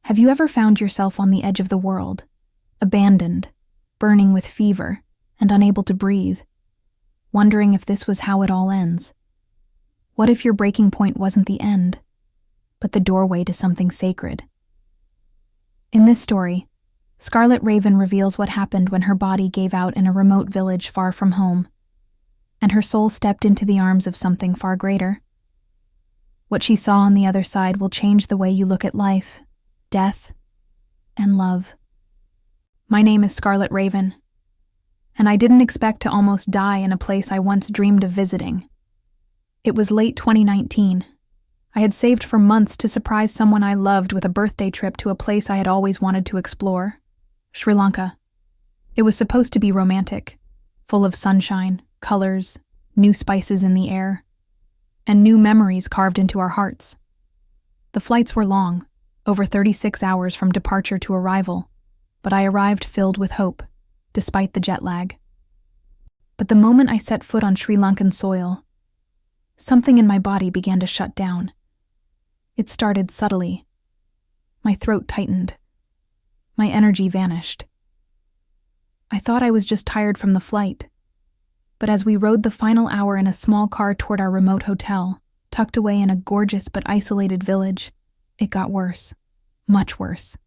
Have you ever found yourself on the edge of the world, abandoned, burning with fever, and unable to breathe, wondering if this was how it all ends? What if your breaking point wasn't the end, but the doorway to something sacred? In this story, Scarlet Raven reveals what happened when her body gave out in a remote village far from home, and her soul stepped into the arms of something far greater. What she saw on the other side will change the way you look at life, death, and love. My name is Scarlet Raven, and I didn't expect to almost die in a place I once dreamed of visiting. It was late 2019. I had saved for months to surprise someone I loved with a birthday trip to a place I had always wanted to explore, Sri Lanka. It was supposed to be romantic, full of sunshine, colors, new spices in the air, and new memories carved into our hearts. The flights were long, over 36 hours from departure to arrival, but I arrived filled with hope, despite the jet lag. But the moment I set foot on Sri Lankan soil, something in my body began to shut down. It started subtly. My throat tightened. My energy vanished. I thought I was just tired from the flight, but as we rode the final hour in a small car toward our remote hotel, tucked away in a gorgeous but isolated village, it got worse. Much worse.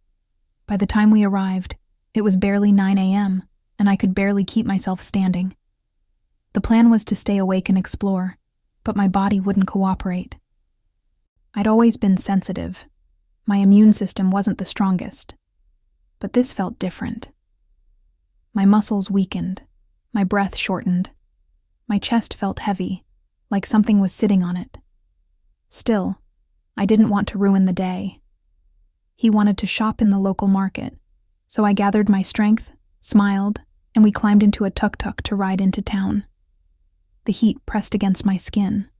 By the time we arrived, it was barely 9 a.m., and I could barely keep myself standing. The plan was to stay awake and explore, but my body wouldn't cooperate. I'd always been sensitive. My immune system wasn't the strongest. But this felt different. My muscles weakened. My breath shortened. My chest felt heavy, like something was sitting on it. Still, I didn't want to ruin the day. He wanted to shop in the local market, so I gathered my strength, smiled, and we climbed into a tuk-tuk to ride into town. The heat pressed against my skin.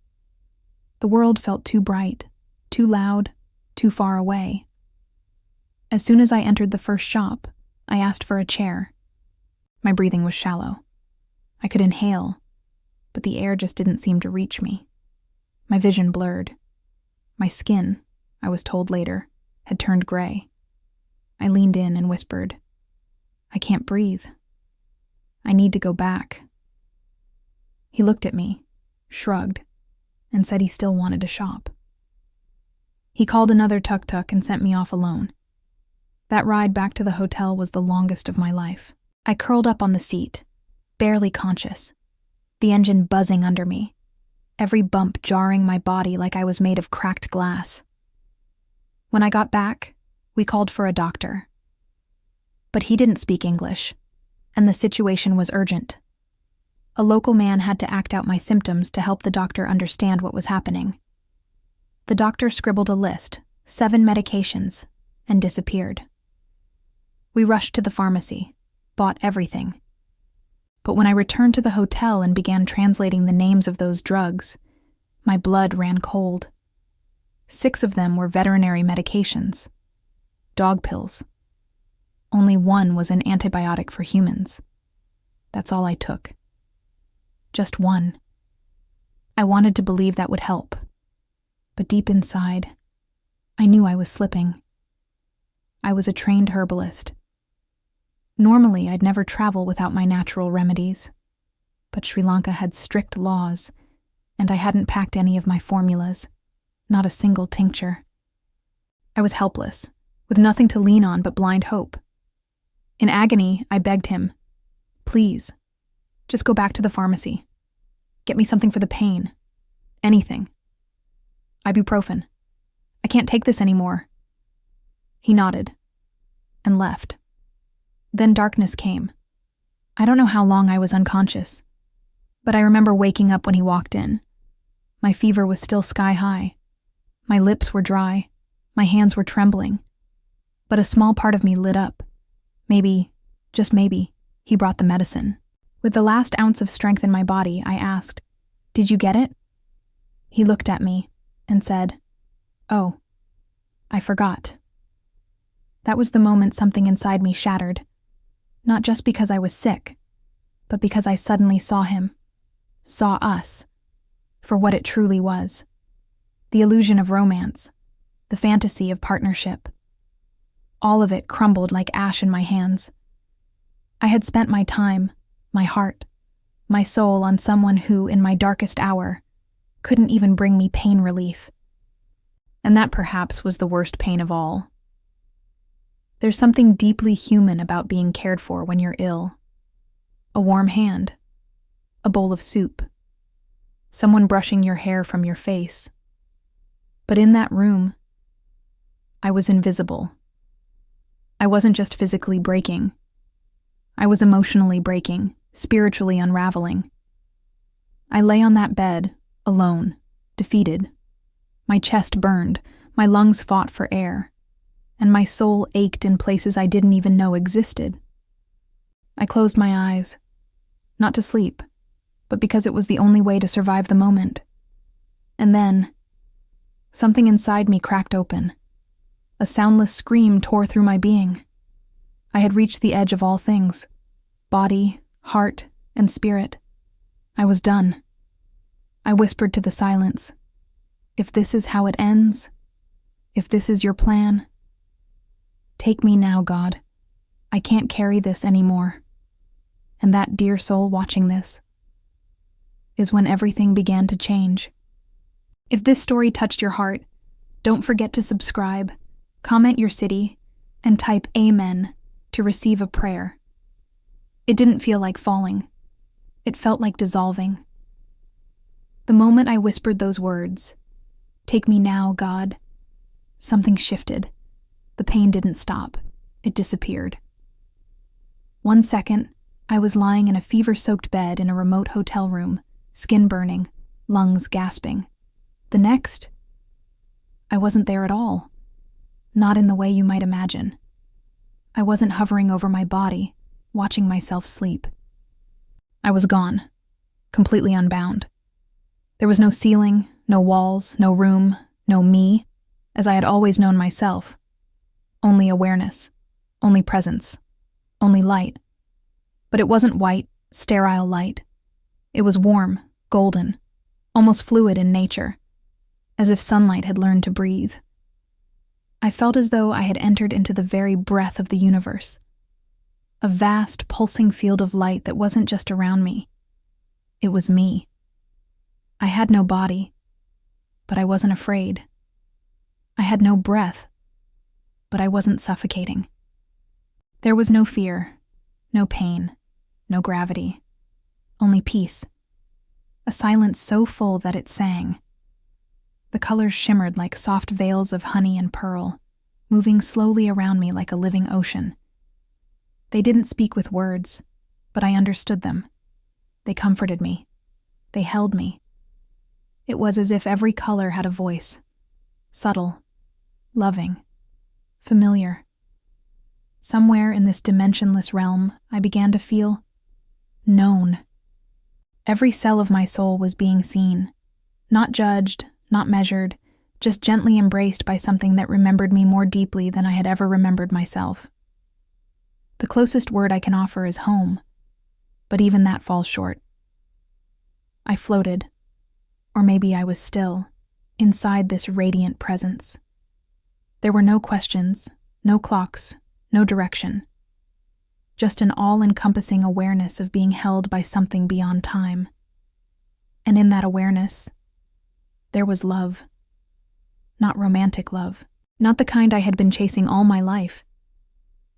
The world felt too bright, too loud, too far away. As soon as I entered the first shop, I asked for a chair. My breathing was shallow. I could inhale, but the air just didn't seem to reach me. My vision blurred. My skin, I was told later, had turned gray. I leaned in and whispered, "I can't breathe. I need to go back." He looked at me, shrugged, and said he still wanted to shop. He called another tuk-tuk and sent me off alone. That ride back to the hotel was the longest of my life. I curled up on the seat, barely conscious, the engine buzzing under me, every bump jarring my body like I was made of cracked glass. When I got back, we called for a doctor. But he didn't speak English, and the situation was urgent. A local man had to act out my symptoms to help the doctor understand what was happening. The doctor scribbled a list, 7 medications, and disappeared. We rushed to the pharmacy, bought everything. But when I returned to the hotel and began translating the names of those drugs, my blood ran cold. 6 of them were veterinary medications, dog pills. Only 1 was an antibiotic for humans. That's all I took. Just 1. I wanted to believe that would help. But deep inside, I knew I was slipping. I was a trained herbalist. Normally, I'd never travel without my natural remedies. But Sri Lanka had strict laws, and I hadn't packed any of my formulas, not a single tincture. I was helpless, with nothing to lean on but blind hope. In agony, I begged him, "Please, just go back to the pharmacy. Get me something for the pain. Anything. Ibuprofen. I can't take this anymore." He nodded and left. Then darkness came. I don't know how long I was unconscious, but I remember waking up when he walked in. My fever was still sky high. My lips were dry. My hands were trembling. But a small part of me lit up. Maybe, just maybe, he brought the medicine. With the last ounce of strength in my body, I asked, "Did you get it?" He looked at me and said, "Oh, I forgot." That was the moment something inside me shattered. Not just because I was sick, but because I suddenly saw him, saw us, for what it truly was. The illusion of romance, the fantasy of partnership. All of it crumbled like ash in my hands. I had spent my time, my heart, my soul on someone who, in my darkest hour, couldn't even bring me pain relief. And that perhaps was the worst pain of all. There's something deeply human about being cared for when you're ill. A warm hand, a bowl of soup, someone brushing your hair from your face. But in that room, I was invisible. I wasn't just physically breaking. I was emotionally breaking, spiritually unraveling. I lay on that bed, alone, defeated. My chest burned, my lungs fought for air, and my soul ached in places I didn't even know existed. I closed my eyes, not to sleep, but because it was the only way to survive the moment. And then, something inside me cracked open. A soundless scream tore through my being. I had reached the edge of all things, body, heart, and spirit. I was done. I whispered to the silence, "If this is how it ends, if this is your plan, take me now, God. I can't carry this anymore." And that dear soul watching this is when everything began to change. If this story touched your heart, don't forget to subscribe, comment your city, and type Amen to receive a prayer. It didn't feel like falling. It felt like dissolving. The moment I whispered those words, "Take me now, God," something shifted. The pain didn't stop. It disappeared. 1 second, I was lying in a fever-soaked bed in a remote hotel room, skin burning, lungs gasping. The next, I wasn't there at all. Not in the way you might imagine. I wasn't hovering over my body, watching myself sleep. I was gone, completely unbound. There was no ceiling, no walls, no room, no me, as I had always known myself. Only awareness, only presence, only light. But it wasn't white, sterile light. It was warm, golden, almost fluid in nature, as if sunlight had learned to breathe. I felt as though I had entered into the very breath of the universe. A vast, pulsing field of light that wasn't just around me. It was me. I had no body, but I wasn't afraid. I had no breath, but I wasn't suffocating. There was no fear, no pain, no gravity, only peace. A silence so full that it sang. The colors shimmered like soft veils of honey and pearl, moving slowly around me like a living ocean. They didn't speak with words, but I understood them. They comforted me. They held me. It was as if every color had a voice, subtle, loving, familiar. Somewhere in this dimensionless realm, I began to feel known. Every cell of my soul was being seen, not judged, not measured, just gently embraced by something that remembered me more deeply than I had ever remembered myself. The closest word I can offer is home, but even that falls short. I floated, or maybe I was still, inside this radiant presence. There were no questions, no clocks, no direction. Just an all-encompassing awareness of being held by something beyond time. And in that awareness, there was love. Not romantic love, not the kind I had been chasing all my life,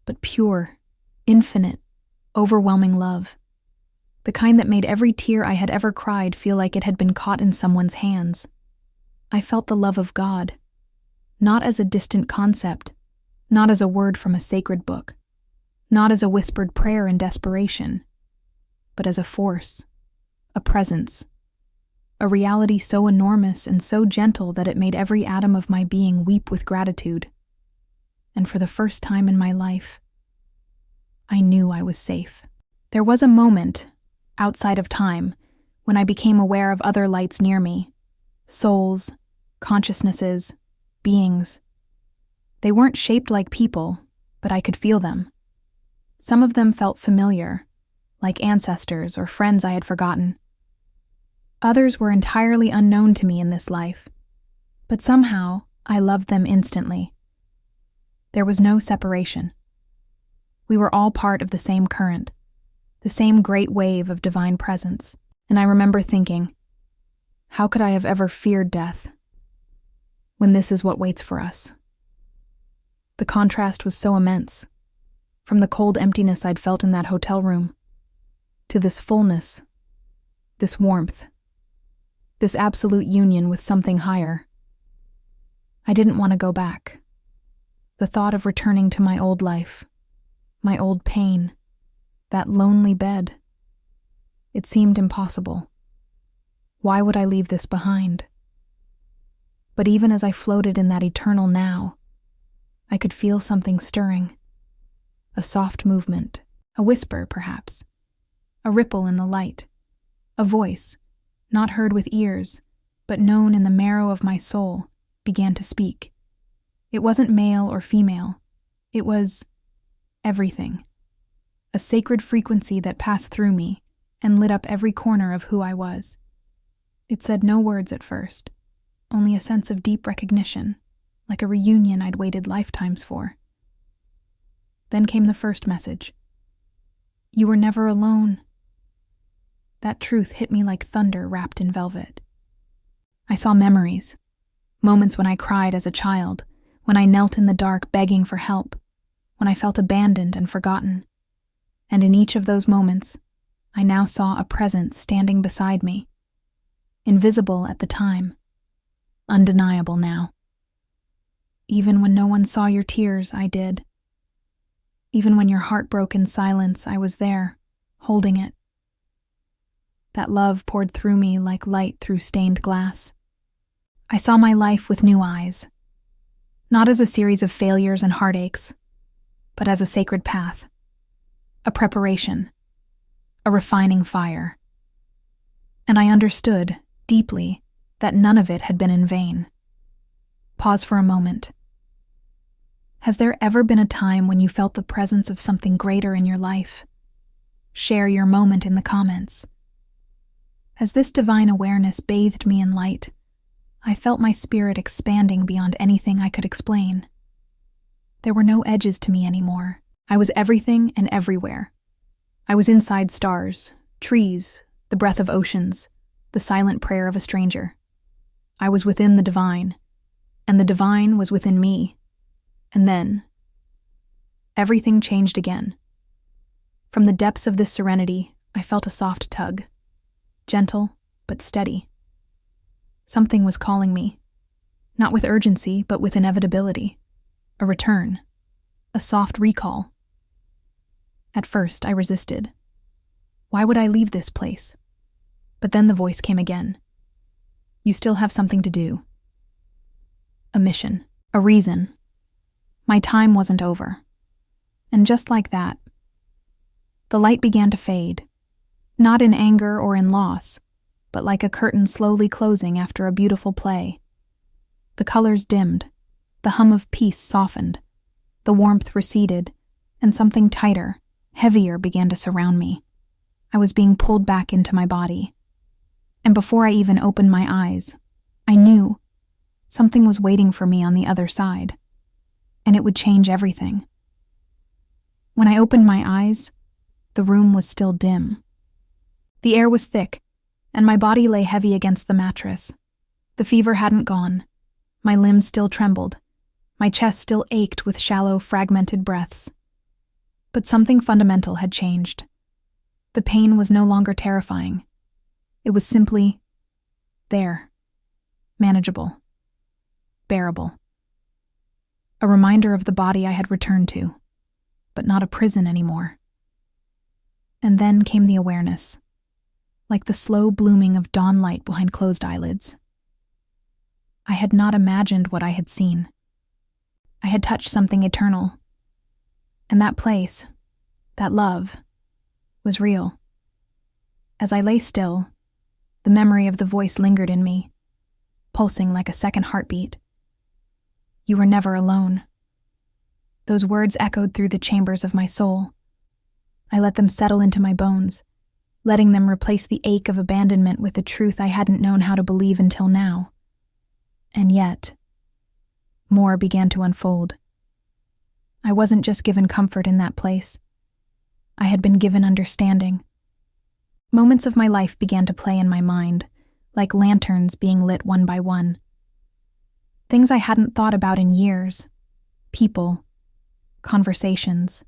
but pure, infinite, overwhelming love. The kind that made every tear I had ever cried feel like it had been caught in someone's hands. I felt the love of God, not as a distant concept, not as a word from a sacred book, not as a whispered prayer in desperation, but as a force, a presence, a reality so enormous and so gentle that it made every atom of my being weep with gratitude. And for the first time in my life, I knew I was safe. There was a moment, outside of time, when I became aware of other lights near me, souls, consciousnesses, beings. They weren't shaped like people, but I could feel them. Some of them felt familiar, like ancestors or friends I had forgotten. Others were entirely unknown to me in this life, but somehow I loved them instantly. There was no separation. We were all part of the same current, the same great wave of divine presence, and I remember thinking, how could I have ever feared death when this is what waits for us? The contrast was so immense, from the cold emptiness I'd felt in that hotel room, to this fullness, this warmth, this absolute union with something higher. I didn't want to go back. The thought of returning to my old life, my old pain, that lonely bed, it seemed impossible. Why would I leave this behind? But even as I floated in that eternal now, I could feel something stirring. A soft movement, a whisper perhaps, a ripple in the light, a voice, not heard with ears, but known in the marrow of my soul, began to speak. It wasn't male or female. It was everything. A sacred frequency that passed through me and lit up every corner of who I was. It said no words at first, only a sense of deep recognition, like a reunion I'd waited lifetimes for. Then came the first message. You were never alone. That truth hit me like thunder wrapped in velvet. I saw memories, moments when I cried as a child, when I knelt in the dark begging for help, when I felt abandoned and forgotten. And in each of those moments, I now saw a presence standing beside me. Invisible at the time, undeniable now. Even when no one saw your tears, I did. Even when your heart broke in silence, I was there, holding it. That love poured through me like light through stained glass. I saw my life with new eyes, not as a series of failures and heartaches, but as a sacred path, a preparation, a refining fire. And I understood, deeply, that none of it had been in vain. Pause for a moment. Has there ever been a time when you felt the presence of something greater in your life? Share your moment in the comments. As this divine awareness bathed me in light, I felt my spirit expanding beyond anything I could explain. There were no edges to me anymore. I was everything and everywhere. I was inside stars, trees, the breath of oceans, the silent prayer of a stranger. I was within the divine, and the divine was within me. And then, everything changed again. From the depths of this serenity, I felt a soft tug, gentle but steady. Something was calling me, not with urgency, but with inevitability. A return, a soft recall. At first, I resisted. Why would I leave this place? But then the voice came again. You still have something to do. A mission, a reason. My time wasn't over. And just like that, the light began to fade, not in anger or in loss, but like a curtain slowly closing after a beautiful play. The colors dimmed, the hum of peace softened, the warmth receded, and something tighter, heavier began to surround me. I was being pulled back into my body. And before I even opened my eyes, I knew something was waiting for me on the other side, and it would change everything. When I opened my eyes, the room was still dim. The air was thick, and my body lay heavy against the mattress. The fever hadn't gone. My limbs still trembled. My chest still ached with shallow, fragmented breaths. But something fundamental had changed. The pain was no longer terrifying. It was simply there, manageable, bearable. A reminder of the body I had returned to, but not a prison anymore. And then came the awareness, like the slow blooming of dawn light behind closed eyelids. I had not imagined what I had seen. I had touched something eternal. And that place, that love, was real. As I lay still, the memory of the voice lingered in me, pulsing like a second heartbeat. You were never alone. Those words echoed through the chambers of my soul. I let them settle into my bones, letting them replace the ache of abandonment with the truth I hadn't known how to believe until now. And yet, more began to unfold. I wasn't just given comfort in that place. I had been given understanding. Moments of my life began to play in my mind, like lanterns being lit one by one. Things I hadn't thought about in years. People. Conversations.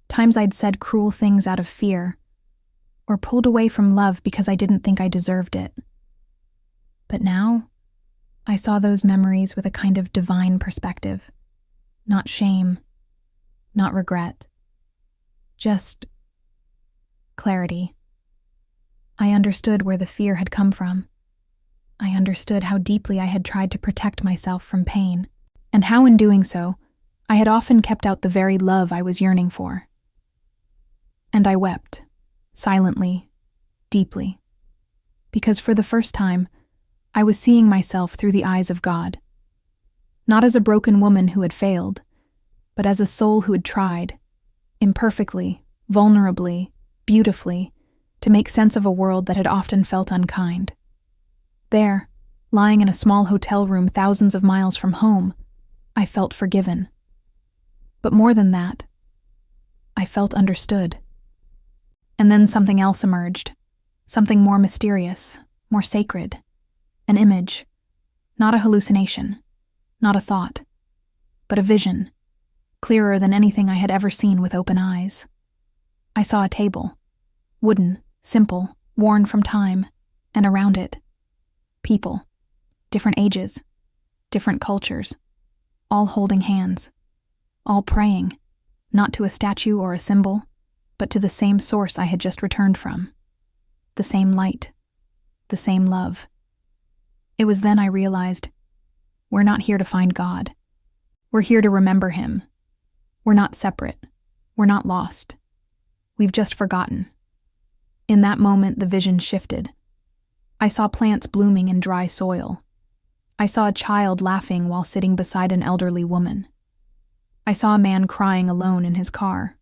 Times I'd said cruel things out of fear, or pulled away from love because I didn't think I deserved it. But now, I saw those memories with a kind of divine perspective. Not shame, not regret. Just clarity. I understood where the fear had come from. I understood how deeply I had tried to protect myself from pain, and how in doing so, I had often kept out the very love I was yearning for. And I wept, silently, deeply, because for the first time, I was seeing myself through the eyes of God. Not as a broken woman who had failed, but as a soul who had tried, imperfectly, vulnerably, beautifully, to make sense of a world that had often felt unkind. There, lying in a small hotel room thousands of miles from home, I felt forgiven. But more than that, I felt understood. And then something else emerged, something more mysterious, more sacred, an image, not a hallucination, not a thought, but a vision, clearer than anything I had ever seen with open eyes. I saw a table, wooden, simple, worn from time, and around it, people, different ages, different cultures, all holding hands, all praying, not to a statue or a symbol, but to the same source I had just returned from, the same light, the same love. It was then I realized, we're not here to find God. We're here to remember Him. We're not separate. We're not lost. We've just forgotten. In that moment, the vision shifted. I saw plants blooming in dry soil. I saw a child laughing while sitting beside an elderly woman. I saw a man crying alone in his car,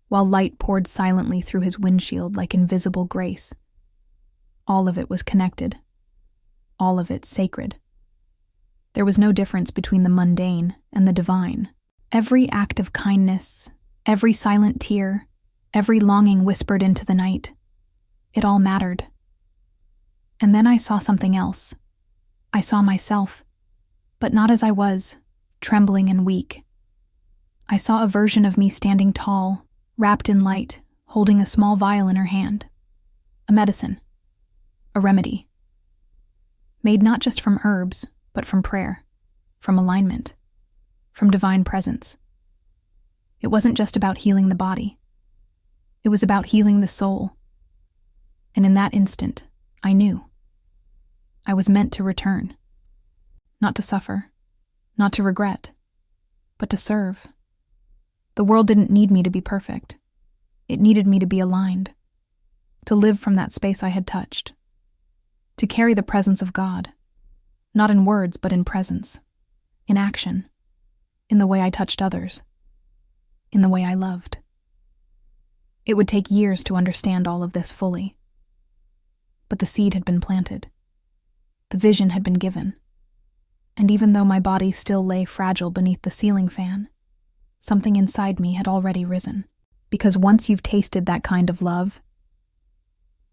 while light poured silently through his windshield like invisible grace. All of it was connected. All of it sacred. There was no difference between the mundane and the divine. Every act of kindness, every silent tear, every longing whispered into the night, it all mattered. And then I saw something else. I saw myself, but not as I was, trembling and weak. I saw a version of me standing tall, wrapped in light, holding a small vial in her hand. A medicine. A remedy. Made not just from herbs, but from prayer, from alignment, from divine presence. It wasn't just about healing the body. It was about healing the soul. And in that instant, I knew. I was meant to return. Not to suffer, not to regret, but to serve. The world didn't need me to be perfect. It needed me to be aligned, to live from that space I had touched, to carry the presence of God, not in words but in presence, in action, in the way I touched others, in the way I loved. It would take years to understand all of this fully. But the seed had been planted. The vision had been given. And even though my body still lay fragile beneath the ceiling fan, something inside me had already risen. Because once you've tasted that kind of love,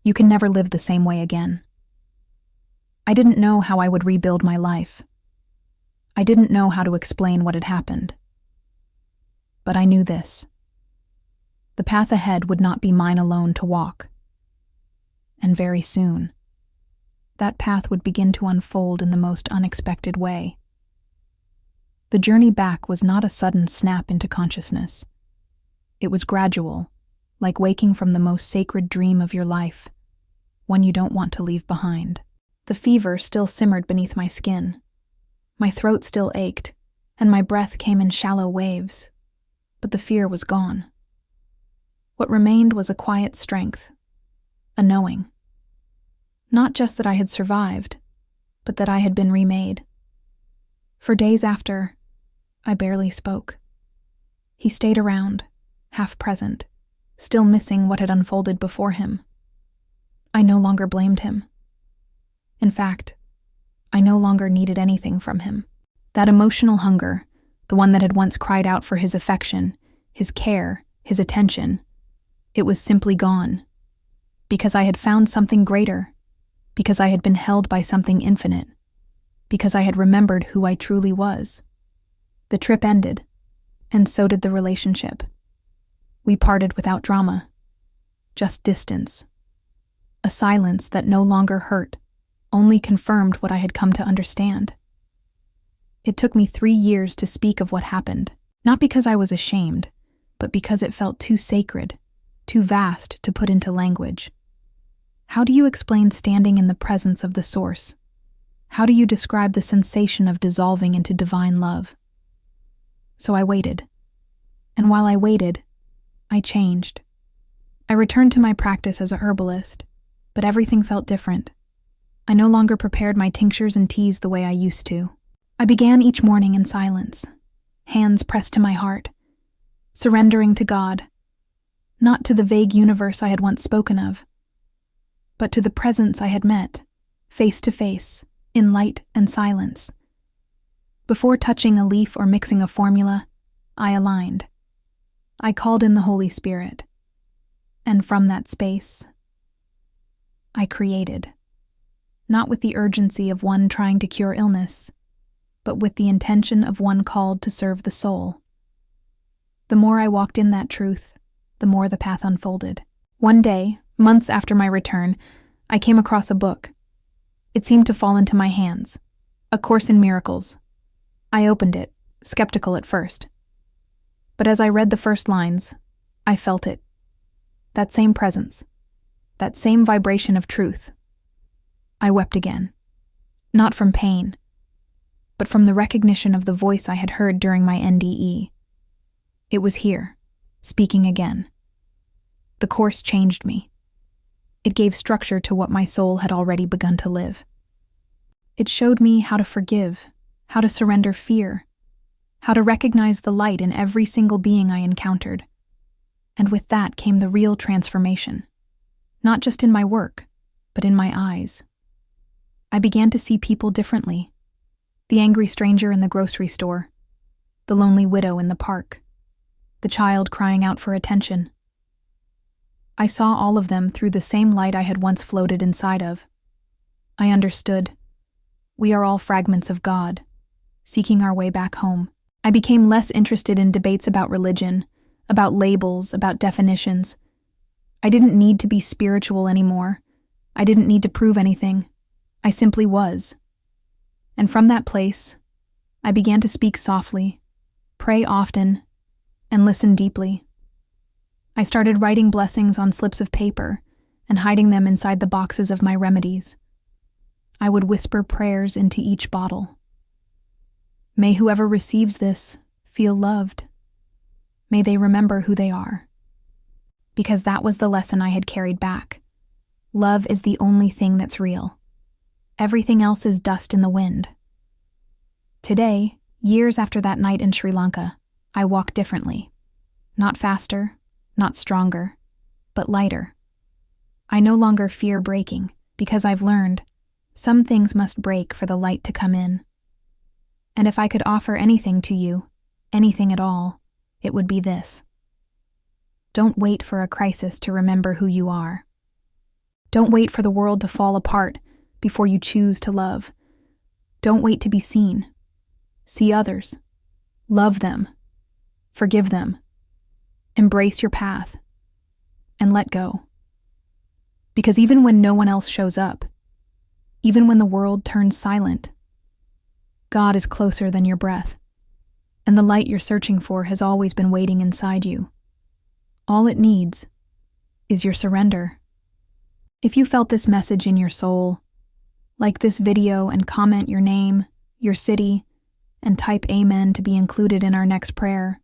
you can never live the same way again. I didn't know how I would rebuild my life. I didn't know how to explain what had happened. But I knew this. The path ahead would not be mine alone to walk. And very soon, that path would begin to unfold in the most unexpected way. The journey back was not a sudden snap into consciousness. It was gradual, like waking from the most sacred dream of your life, one you don't want to leave behind. The fever still simmered beneath my skin. My throat still ached, and my breath came in shallow waves. But the fear was gone. What remained was a quiet strength, a knowing. Not just that I had survived, but that I had been remade. For days after, I barely spoke. He stayed around, half present, still missing what had unfolded before him. I no longer blamed him. In fact, I no longer needed anything from him. That emotional hunger, the one that had once cried out for his affection, his care, his attention. It was simply gone. Because I had found something greater. Because I had been held by something infinite. Because I had remembered who I truly was. The trip ended, and so did the relationship. We parted without drama, just distance. A silence that no longer hurt, only confirmed what I had come to understand. It took me 3 years to speak of what happened, not because I was ashamed, but because it felt too sacred, too vast to put into language. How do you explain standing in the presence of the source? How do you describe the sensation of dissolving into divine love? So I waited. And while I waited, I changed. I returned to my practice as a herbalist, but everything felt different. I no longer prepared my tinctures and teas the way I used to. I began each morning in silence, hands pressed to my heart, surrendering to God, not to the vague universe I had once spoken of, but to the presence I had met, face to face, in light and silence. Before touching a leaf or mixing a formula, I aligned. I called in the Holy Spirit, and from that space, I created, not with the urgency of one trying to cure illness, but with the intention of one called to serve the soul. The more I walked in that truth, the more the path unfolded. One day, months after my return, I came across a book. It seemed to fall into my hands, A Course in Miracles. I opened it, skeptical at first. But as I read the first lines, I felt it. That same presence, that same vibration of truth. I wept again, not from pain, but from the recognition of the voice I had heard during my NDE. It was here, speaking again. The Course changed me. It gave structure to what my soul had already begun to live. It showed me how to forgive, how to surrender fear, how to recognize the light in every single being I encountered. And with that came the real transformation, not just in my work, but in my eyes. I began to see people differently. The angry stranger in the grocery store, the lonely widow in the park, the child crying out for attention. I saw all of them through the same light I had once floated inside of. I understood. We are all fragments of God, seeking our way back home. I became less interested in debates about religion, about labels, about definitions. I didn't need to be spiritual anymore. I didn't need to prove anything. I simply was. And from that place, I began to speak softly, pray often, and listen deeply. I started writing blessings on slips of paper and hiding them inside the boxes of my remedies. I would whisper prayers into each bottle. May whoever receives this feel loved. May they remember who they are. Because that was the lesson I had carried back. Love is the only thing that's real. Everything else is dust in the wind. Today, years after that night in Sri Lanka, I walk differently. Not faster, not stronger, but lighter. I no longer fear breaking because I've learned some things must break for the light to come in. And if I could offer anything to you, anything at all, it would be this. Don't wait for a crisis to remember who you are. Don't wait for the world to fall apart before you choose to love. Don't wait to be seen. See others. Love them. Forgive them. Embrace your path. And let go. Because even when no one else shows up, even when the world turns silent, God is closer than your breath, and the light you're searching for has always been waiting inside you. All it needs is your surrender. If you felt this message in your soul, like this video and comment your name, your city, and type Amen to be included in our next prayer.